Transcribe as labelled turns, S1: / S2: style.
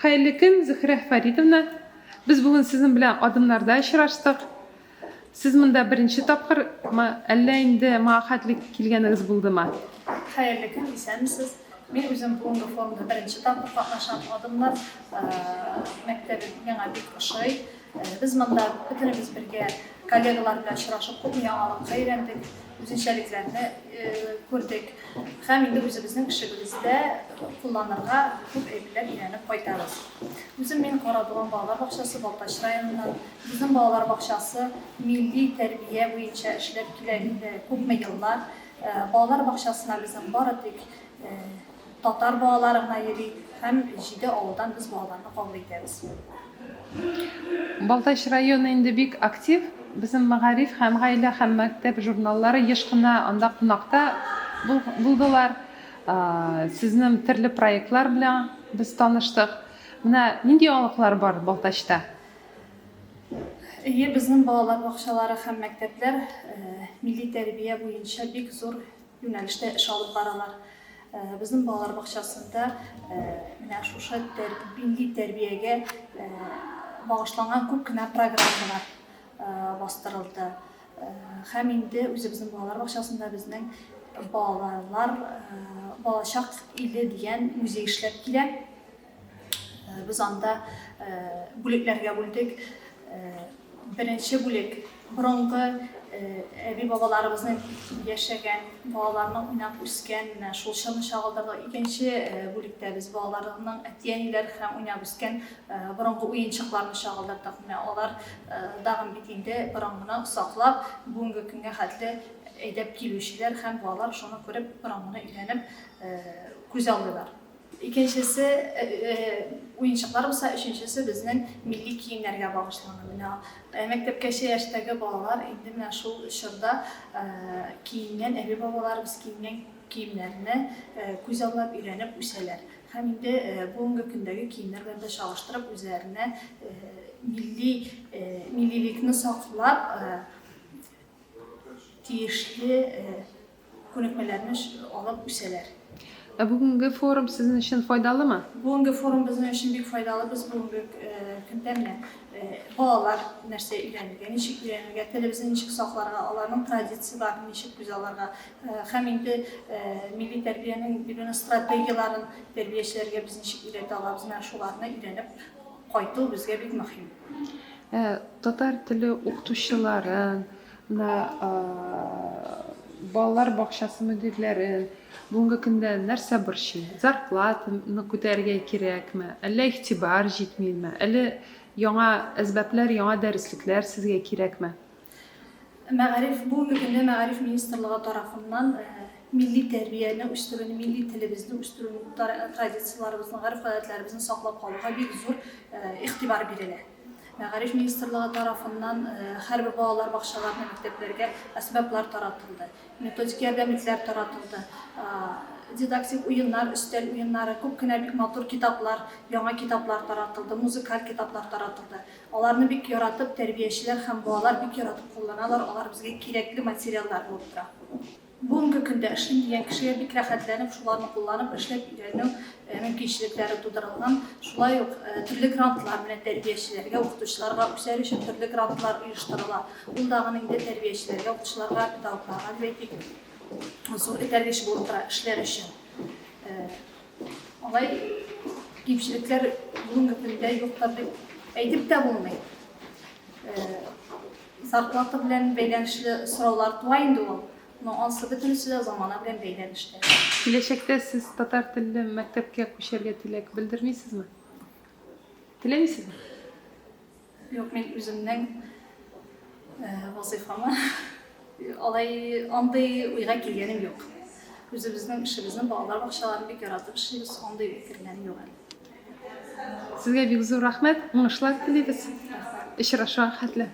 S1: Hayırlı gün Zühre Faridovna. Biz bugün sizin bilen adımlarda işraştık. Siz bunda birinci tapkır mı? Elle indi muhakkatlik kilgeniz buldu mu?
S2: Hayırlı gün, isəmisiz. Men özüm bugünkü forumda birinci tapkır katlaşan adımlar mektebin yana bir şey. Biz bunda bütünümüz birge kollegalar bilen işraşıp ko'p yangiliklar öğrendik. Özünçəliklərini gördük. Hem indi özümüzün işimizde kullanırga ko'p eyibler öğrenip koytarız. Özüm men qaradığım Bağlar Bağçası Baltaş rayonundan. Bizim Bağlar Bağçası milli terbiye boyunca işlep kilerinde ko'p yıllar. Bağlar Bağçasına bizim baradık. Tatar bağlarına yedik. Hem jide avludan biz bağlarını kabul ederiz.
S1: Baltaş rayonu indi bik aktif. Bizim Magarif hem gaile hem mektep jurnalları yaşkına anda kunakta buldular. Sizin türlü proyektler bilen biz tanıştık. Mine nindi yanlıklar var Baltaş'ta?
S2: Bizim Bağlar Bağçaları hem mektepler milli terbiye boyunca bir zor yönelişte iş alıp baralar. Bizim Bağlar Bağçasında şu milli terbiyeye bağışlanan ko'p kina programmalar bastırıldı. Hem indi bizim Bağlar Bağçasında bizning Bağlarlar Balashaq ili degan muzey ishlab keladi. Biz anda bo'laklarga bo'ldik. Birinchi bo'lak burungi abi babalarımızın yaşagan, bağlarının oynab o'sgan, shu shirni shag'ildirdi. Ikkinchi bo'lakda biz bağlarının atiyanilar ham oynab o'sgan burungi o'yinchoqlarni shag'ildirdik. Ular dag'im bitinde burungini saqlab, bugungi kunga qadar aydab keluvchilar ham bağlar shuni ko'rib burungini o'rganib ko'z oldilar. İkincisi oyuncaklar olsa, üçüncüsü bizning milli kiyimlerge bağışlanan. Mektepgacha yoshdagi bolalar endi mana shu shirda kiyingan abi babalarimiz kiyingan kiyimlerini ko'zallab o'rganib o'salar. Ham endi bugungi kundagi kiyimler bilan solishtirib o'zlarini millilikni saqlab tegishli ko'nikmalarini olib o'salar.
S1: Bugünkü forum sizin için faydalı mı?
S2: Bugünkü forum bizim için büyük faydalı. Biz bugünkü gündemle bağlar nerse öğrenirken, nişik öğrenirken, televizyon nişik saqlarga, onların tradisiyalarını nişik güzellarga, hem indi milli terbiyenin birbirine strategiyaların terbiyeçilerge biz nişik öğreti alabız, şularını öğrenip koydu bizge büyük mühim.
S1: Tatar tili o'qituvchilarin, Bağlar Bağçası müdürlerin bugünkü kunda narsa bir şey, zarplatını ko'targa kerakmi? Alla ihtibar jetmaymi? Alla yangi asbablar, yangi darsliklar sizga kerakmi?
S2: Bugünkü kunda Ma'arif Ministerliği tarafından milli terbiyeni üstürünü, milli televizyon üstürünü, tradisiyalarımızın, garip-adetlerimizin saqlab qalığa bir zor ihtibar berilir. Ma'arif Ministerliği tarafından her bir Bağlar Bağçalarına mekteplerge asbablar taratıldı. Metodik yardımlar taratıldı. Didaktik oyunlar, üstel oyunları, ko'pgina bik motor kitaplar, yangi kitaplar taratıldı, muzikal kitaplar taratıldı. Onlarni bik yaratib terbiyeçiler hem bağlar bik yaratib kullanırlar. Onlar bizge kerakli materiallar bo'lib turadi. Bugungi kunda ishlaydigan kishiga bik rahatlanib, shularni qo'llanib ishlab o'rganish mumkinchiliklari tug'dirilgan. Shulay yo'q, turli grantlar bilan terbiyeçilerge, o'qituvchilarga o'sar uchun turli grantlar uyushtiriladi. Undag'iningda terbiyeçilerge, o'qituvchilarga, pedagoglarga albatta zo'r etarlish bo'lib turadi ishlar uchun. Olay kemchiliklar bugungi kunda yo'qdir deb aytib da bo'lmaydi. Zarplata bilan bog'lanishli so'rovlar tug'aydi u. Ansı bütünüsüyle zamana bilen beylenişti.
S1: Gelecekte siz Tatar tilli mektepke ko'sharga tilak bildirmaysizmi? Tilaysizmi?
S2: Yok, men özümden vazifama olay anday uyga kelganim yok. Özümüzün işimizin Bağlar Bağçalarını bir yaratib işimiz anday uyga kelganim yok.
S1: Sizga bek zo'r rahmat, o'ng'ishlar tilaymiz. Ishrash xatlar.